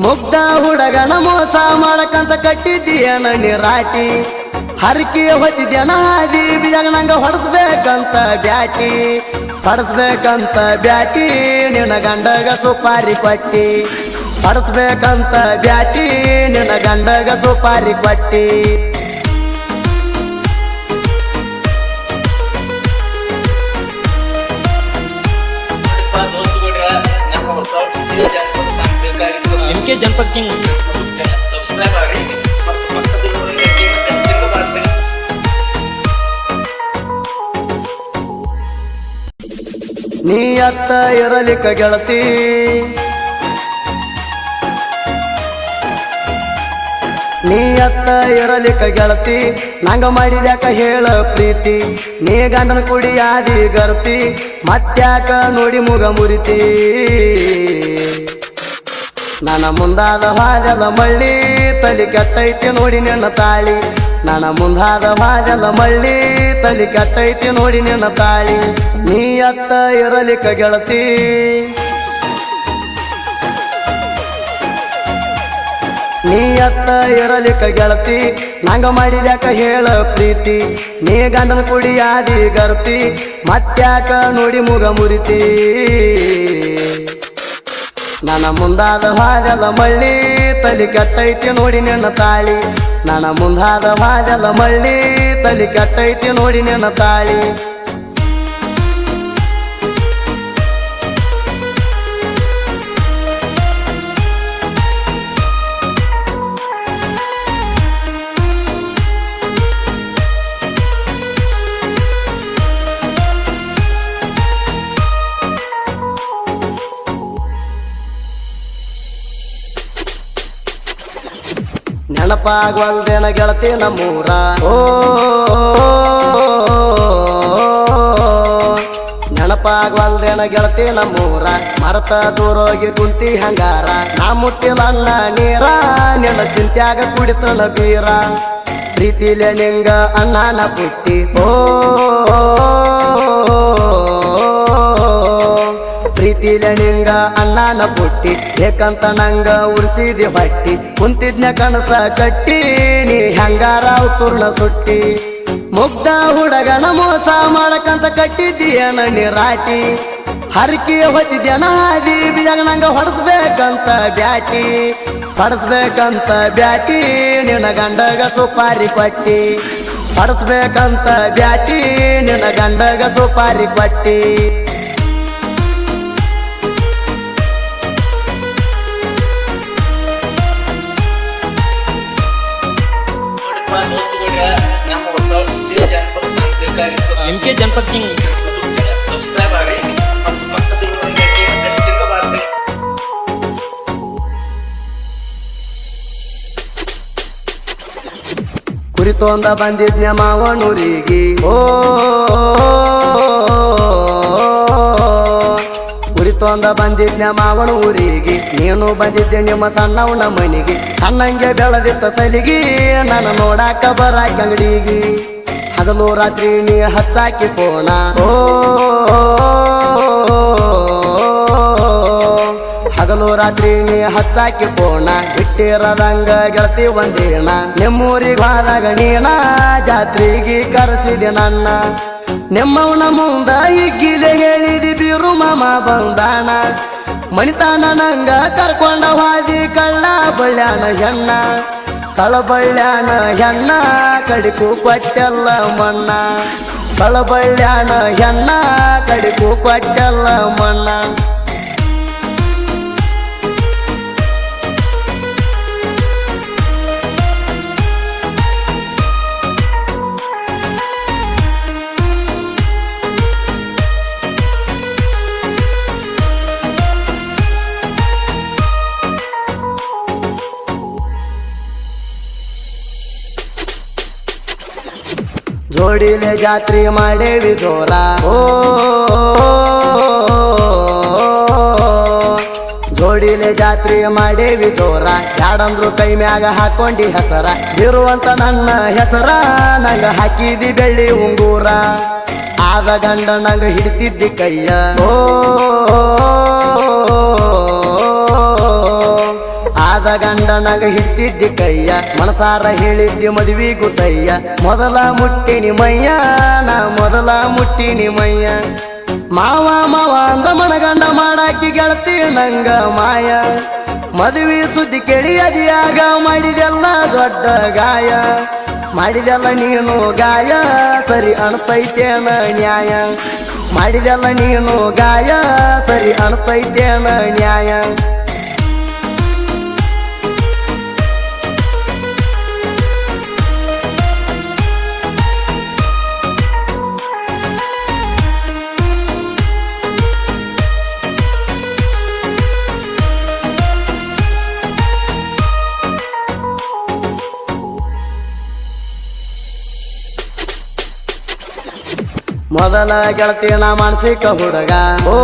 ಮುಗ್ಧ ಹುಡುಗನ ಮೋಸ ಮಾಡಕಂತ ಕಟ್ಟಿದ್ದೀಯನ ನಿರಾಟಿ ಹರಕಿ ಹೊತ್ತಿದ್ಯನ ಹಾದಿ ಬಿಜಾಗ ನಂಗ ಹೊಡಸ್ಬೇಕಂತ ಬ್ಯಾಟಿ ನಿನ್ನ ಗಂಡಗ ಸುಪಾರಿ ಕೊಟ್ಟಿ ಹೊಡಸ್ಬೇಕಂತ ಬ್ಯಾಟಿ ನಿನ್ನ ಗಂಡಗ ಸುಪಾರಿ ಕೊಟ್ಟಿ MK ಜನಪದ ಕಿಂಗ್ ಸಬ್ಸ್ಕ್ರೈಬ್ ಆಗಿ ಮತ್ತು ಪಕ್ಕದಲ್ಲಿರುವ ಬೆಲ್ ಬಾರಿಸಿ. ನೀ ಅತ್ತ ಇರಲಿಕ್ಕ ಗೆಳತಿ ನಂಗ ಮಾಡಿದ್ಯಾಕ ಹೇಳ ಪ್ರೀತಿ ನೀ ಗಂಡನ ಕುಡಿಯಾದಿ ಗರ್ತಿ ಮತ್ತ್ಯಾಕ ನೋಡಿ ಮುಗ ಮುರಿತಿ ನನ್ನ ಮುಂದಾದ ಹಾಜಲ ಮಳ್ಳಿ ತಲಿ ಕೆಟ್ಟೈತಿ ನೋಡಿ ನಿನ್ನ ತಾಳಿ ನನ್ನ ಮುಂದಾದ ಹಾಜಲ ಮಳ್ಳಿ ತಲಿ ಕೆಟ್ಟೈತಿ ನೋಡಿ ನಿನ್ನ ತಾಳಿ ನೀ ಅತ್ತ ಇರಲಿಕ್ಕ ಗೆಳತಿ ನಂಗ ಮಾಡಿದ್ಯಾಕ ಹೇಳ ಪ್ರೀತಿ ನೀ ಗಂಡನ ಕುಡಿಯಾದಿ ಗರ್ತಿ ಮತ್ತ್ಯಾಕ ನೋಡಿ ಮುಗ ಮುರಿತಿ ನನ್ನ ಮುಂದಾದ ಹಾಜಲ ಮಳ್ಳಿ ತಲಿ ಕೆಟ್ಟೈತಿ ನೋಡಿ ನಿನ್ನ ತಾಳಿ ನನ್ನ ಮುಂದಾದ ಹಾಜಲ ಮಳ್ಳಿ ತಲಿ ಕೆಟ್ಟೈತಿ ನೋಡಿ ನಿನ್ನ ತಾಳಿ ನೆನಪಾಗ್ವಲ್ದೇನ ಗೆಳತಿ ನಮ್ಮೂರ ನೆನಪಾಗ್ವಲ್ದೇನ ಗೆಳತಿ ನಮ್ಮೂರ ಮರತ ದೂರೋಗಿ ಕುಂತಿ ಹಂಗಾರ ನಾ ಮುಟ್ಟಿಲನ್ನ ನೀರ ನಿನ್ನ ಚಿಂತ್ಯಾಗ ಕುಡಿತನ ಬೀರ ಪ್ರೀತಿಲೆ ನಿಂಗ ಅಣ್ಣನ ಪುಟ್ಟಿ ಪ್ರೀತಿಲೆ ನಿಂಗ ಅಣ್ಣನ ಪುಟ್ಟಿ ಬೇಕಂತ ನಂಗ ಉರ್ಸಿದಿ ಹೊಟ್ಟಿ ಕುಂತಿದ್ನ ಕನಸ ಕಟ್ಟಿ ನೀ ಹೆಂಗಾರ ಪೂರ್ಣ ಸುಟ್ಟಿ ಮುಗ್ಧ ಹುಡುಗನ ಮೋಸ ಮಾಡಕಂತ ಕಟ್ಟಿದ್ದೀಯನ ನಿರಾಟಿ ಹರಕಿ ಹೊತ್ತಿದ್ಯನ ಹಾದಿ ಬಿಜಾಗ ನಂಗ ಹೊಡಸ್ಬೇಕಂತ ಬ್ಯಾಟಿ ನಿನ್ನ ಗಂಡಗ ಸುಪಾರಿ ಕೊಟ್ಟಿ ಹೊಡಸ್ಬೇಕಂತ ಬ್ಯಾಟಿ ನಿನ್ನ ಗಂಡಗ ಸುಪಾರಿ ಕೊಟ್ಟಿ MK ಜನಪದ ಕಿಂಗ್ ಸಬ್ಸ್ಕ್ರೈಬ್ ಆಗಿ ಮತ್ತು ಪಕ್ಕದಲ್ಲಿರುವ ಬೆಲ್ ಬಾರಿಸಿ. ಕುರಿತೊಂದ ಬಂದಿದ್ನ ಮಾವನೂರಿಗೆ ಕುರಿತೊಂದ ಬಂದಿದ್ನ ಮಾವನೂರಿಗೆ ನೀನು ಬಂದಿದ್ದೆ ನಿಮ್ಮ ಸಣ್ಣವನ ಮನೆಗೆ ಸಣ್ಣಂಗೆ ಬೆಳೆದಿತ್ತ ಸಲಿಗಿ ನನ್ನ ನೋಡಾಕ ಬರಾಕ ಅಂಗಡಿಗೆ ಹಗಲು ರಾತ್ರಿ ನೀ ಹಚ್ಚಾಕಿ ಪೋಣ ಹಗಲು ರಾತ್ರಿ ನೀ ಹಚ್ಚಾಕಿ ಪೋಣ ಬಿಟ್ಟಿರಂಗ ಗೆಳತಿ ಒಂದೇಣ ನಿಮ್ಮೂರಿಗೆ ಹೋದಾಗ ನೀನ ಜಾತ್ರೆಗೆ ಕರೆಸಿದೆ ನನ್ನ ನಿಮ್ಮವನ ಮುಂದ ಹಿಗ್ಗಿಲೆ ಹೇಳಿದಿ ಬೀರು ಮಾಮ ಬಂದಾನ ಮಣಿತಾನ ನಂಗ ಕರ್ಕೊಂಡ ಹಾದಿ ಕಳ್ಳ ಬಳ್ಯಾನ ಹೆಣ್ಣ ಕಳಬಳ್ಯಾನ ಹೆಣ್ಣ ಕಡಿಕು ಕೊಟ್ಟೆಲ್ಲ ಮಣ್ಣ ಕಳಬಳ್ಯಾನ ಹೆಣ್ಣ ಕಡಿಕು ಕೊಟ್ಟೆಲ್ಲ ಮಣ್ಣ ಜೋಡಿಲೆ ಜಾತ್ರೆ ಮಾಡೇವಿ ಜೋರ ಜೋಡಿಲೆ ಜಾತ್ರೆ ಮಾಡೇವಿ ಜೋರ ಯಾಡಂದ್ರು ಕೈ ಮ್ಯಾಗ ಹಾಕೊಂಡಿ ಹೆಸರ ಇರುವಂತ ನನ್ನ ಹೆಸರ ನಂಗ ಹಾಕಿದಿ ಬೆಳ್ಳಿ ಉಂಗೂರ ಆದ ಗಂಡ ನಂಗ ಹಿಡಿತಿದ್ದಿ ಕೈಯ ಆದ ಗಂಡನಾಗ ಹಿಡ್ತಿದ್ದಿ ಕೈಯ ಮನಸಾರ ಹೇಳಿದ್ದಿ ಮದುವಿಗೂ ಸಯ್ಯ ಮೊದಲ ಮುಟ್ಟಿನಿ ಮಯ್ಯ ನಾ ಮೊದಲ ಮುಟ್ಟಿನಿ ಮಯ್ಯ ಮಾವ ಮಾವ ಅಂದ ಮನಗಂಡ ಮಾಡಾಕಿ ಗೆಳತಿ ನಂಗ ಮಾಯ ಮದುವೆ ಸುದ್ದಿ ಕೇಳಿ ಅದಿಯಾಗ ಮಾಡಿದೆಲ್ಲ ದೊಡ್ಡ ಗಾಯ ಮಾಡಿದೆಲ್ಲ ನೀನು ಗಾಯ ಸರಿ ಅನ್ಸ್ತೈತೇನ ನ್ಯಾಯ ಮಾಡಿದೆಲ್ಲ ನೀನು ಗಾಯ ಸರಿ ಅನ್ಸ್ತೈತೇನ ನ್ಯಾಯ ಮೊದಲ ಗೆಳತಿನ ಮಾನಸಿಕ ಹುಡುಗ ಓ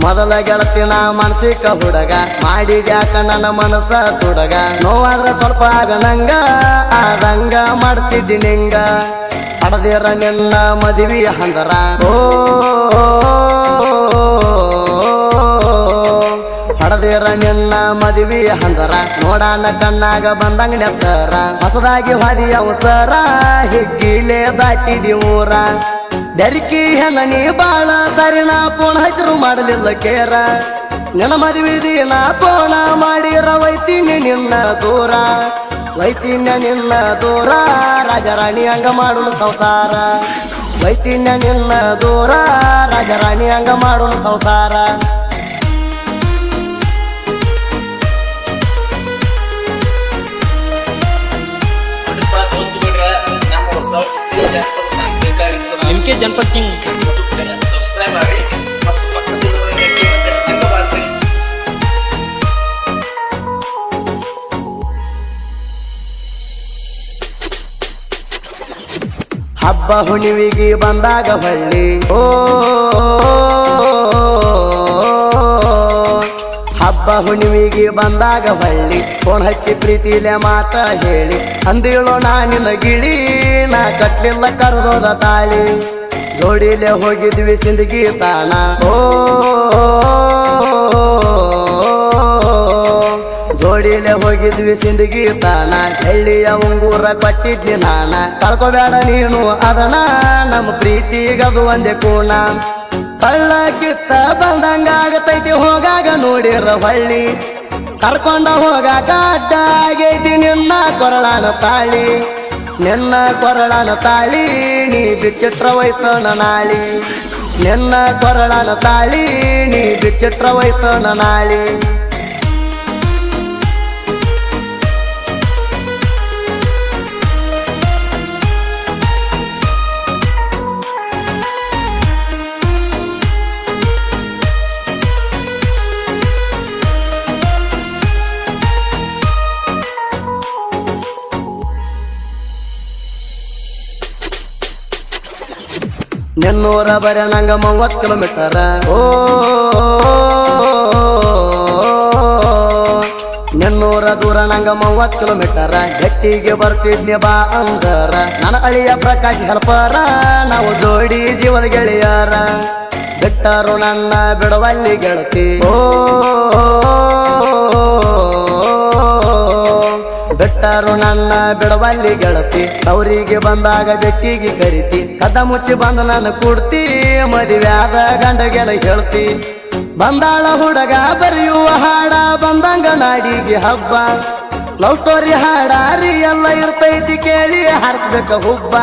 ಮೊದಲ ಗೆಳತಿನ ಮಾನಸಿಕ ಹುಡುಗ ಮಾಡಿದ್ಯಾಕ ನನ್ನ ಮನಸ್ಸ ತುಡಗ ನೋವಾದ್ರ ಸ್ವಲ್ಪ ಆಗ ನಂಗ ಆದಂಗ ಮಾಡ್ತಿದ್ದಿ ನಿಂಗ ಹಡದಿರ ನಿನ್ನ ಮದುವೆ ಹಂದರ ಓ ಹಡದಿರ ನಿನ್ನ ಮದುವೆ ಹಂದರ ನೋಡಾನ ಕಣ್ಣಾಗ ಬಂದಂಗ ನೆತ್ತರ ಹೊಸದಾಗಿ ಹಾದಿ ಅವಸರ ಹಿಗ್ಗಿಲೆ ದಾಟಿದಿ ಊರ ಬೆರಕಿ ಹೆಣ ನೀ ಬಾಳ ಸರಿನಾ ಪೋಣ ಹಸಿರು ಮಾಡಲಿಲ್ಲ ಕೇರ ನಿನ್ನ ಮದುವೆ ದಿನ ಪೋಣ ಮಾಡಿರ ವೈತೀನಿ ನಿನ್ನ ದೂರ ವೈತಿನ್ಯ ನಿನ್ನ ದೂರ ರಾಜರಾಣಿ ಹಂಗ ಮಾಡುನು ಸಂಸಾರ ವೈತಿನ್ಯ ನಿನ್ನ ದೂರ ರಾಜರಾಣಿ ಹಂಗ ಮಾಡುನು ಸಂಸಾರ ನಮ್ಮ ಹೊಸ ಜನಪದ ಸಾಂಸ್ಕೃತಿಕ ಕಾರ್ಯಕ್ರಮ MK ಜನಪದ ಕಿಂಗ್ ಯೂಟ್ಯೂಬ್ ಚಾನಲ್ ಸಬ್ಸ್ಕ್ರೈಬ್ ಆಗಿ ಮತ್ತು ಪಕ್ಕದಲ್ಲಿರುವ ಗಂಟೆಯನ್ನು ಚಂದ ಬಾರಿಸಿ ಹಬ್ಬ ಹುಣಿವಿಗೆ ಬಂದಾಗ ಹೊಳ್ಳಿ ಓ ಹಬ್ಬ ಹುಣಿವಿಗೆ ಬಂದಾಗ ಹೊಳ್ಳಿ ಫೋನ್ ಹಚ್ಚಿ ಪ್ರೀತಿಲೆ ಮಾತ ಹೇಳಿ ಅಂದಿಳೋ ನಾನಿನ ಗಿಳಿ ನಾ ಕಟ್ಲಿಲ್ಲ ಕರ್ದೋದ ತಾಳಿ ಜೋಡಿಲೆ ಹೋಗಿದ್ವಿ ಸಿಂದಗಿ ತಾಣ ಓ ಜೋಡಿಲೆ ಹೋಗಿದ್ವಿ ಸಿಂದಗಿ ತಾಣ ಹಳ್ಳಿಯ ಉಂಗೂರ ಕೊಟ್ಟಿದ್ನಿ ನಾನ ಕಳ್ಕೊಬೇಡ ನೀನು ಅದನ ನಮ್ಮ ಪ್ರೀತಿಗದು ಒಂದೇ ಕೂಣ ಕಳ್ಳ ಕಿತ್ತ ಬಂದಂಗ ಆಗತೈತಿ ಹೋಗಾಗ ನೋಡಿರ ಹೊಳ್ಳಿ ಕರ್ಕೊಂಡ ಹೋಗಾಕ ಅಡ್ಡ ಆಗೈತಿ ನಿನ್ನ ಕೊರಳಾನ ತಾಳಿ ನಿನ್ನ ಕೊರಳಾನ ತಾಳಿ ನೀ ಬಿಚ್ಚಿಟ್ರ ಹೋಯ್ತನ ನಾಳಿ ನಿನ್ನ ಕೊರಳಾನ ತಾಳಿ ನೀ ಬಿಚ್ಚಿಟ್ರ ಹೋಯ್ತನ ನಾಳಿ ನೆನ್ನೂರ ಬರ ನಂಗ 30 ಕಿಲೋಮೀಟರ ಓ ನೆನ್ನೂರ ದೂರ ನಂಗ 30 ಕಿಲೋಮೀಟರ ಗಟ್ಟಿಗೆ ಬರ್ತಿದ್ನಿ ಬಾ ಅಂದರ ನನ್ನ ಅಳಿಯ ಪ್ರಕಾಶ್ ಹೆಲ್ಪರ ನಾವು ಜೋಡಿ ಜೀವದ ಗೆಳೆಯರ ಬಿಟ್ಟರು ನನ್ನ ಬಿಡವಲ್ಲಿ ಗೆಳತಿ ಓ ಬಿಟ್ಟರು ನನ್ನ ಬಿಡವಲ್ಲಿ ಗೆಳತಿ ಅವರಿಗೆ ಬಂದಾಗ ಬೆಟ್ಟಿಗೆ ಕರಿತಿ ಕದ ಮುಚ್ಚಿ ಬಂದ ನನ್ನ ಕುಡ್ತಿ ಮದುವ್ಯಾದ ಗಂಡ ಗೆಳ ಹೇಳ್ತಿ ಬಂದಾಳ ಹುಡುಗ ಬರೆಯುವ ಹಾಡ ಬಂದಂಗ ನಾಡಿಗೆ ಹಬ್ಬ ಲವ್ ಸ್ಟೋರಿ ಹಾಡ ಎಲ್ಲ ಇರ್ತೈತಿ ಕೇಳಿ ಹಾರಿಸ್ಬೇಕ ಹುಬ್ಬ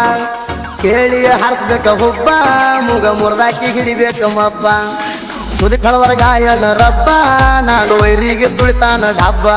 ಕೇಳಿ ಹಾರಿಸ್ಬೇಕ ಹುಬ್ಬ ಮುಗ ಮುರ್ದಾಕಿ ಹಿಡಿಬೇಕ ಮಬ್ಬ ತುದಿ ಕಳವರ ಗಾಯನ ರಬ್ಬ ನಾನು ವೈರಿಗೆ ತುಳಿತಾನ ಡಬ್ಬ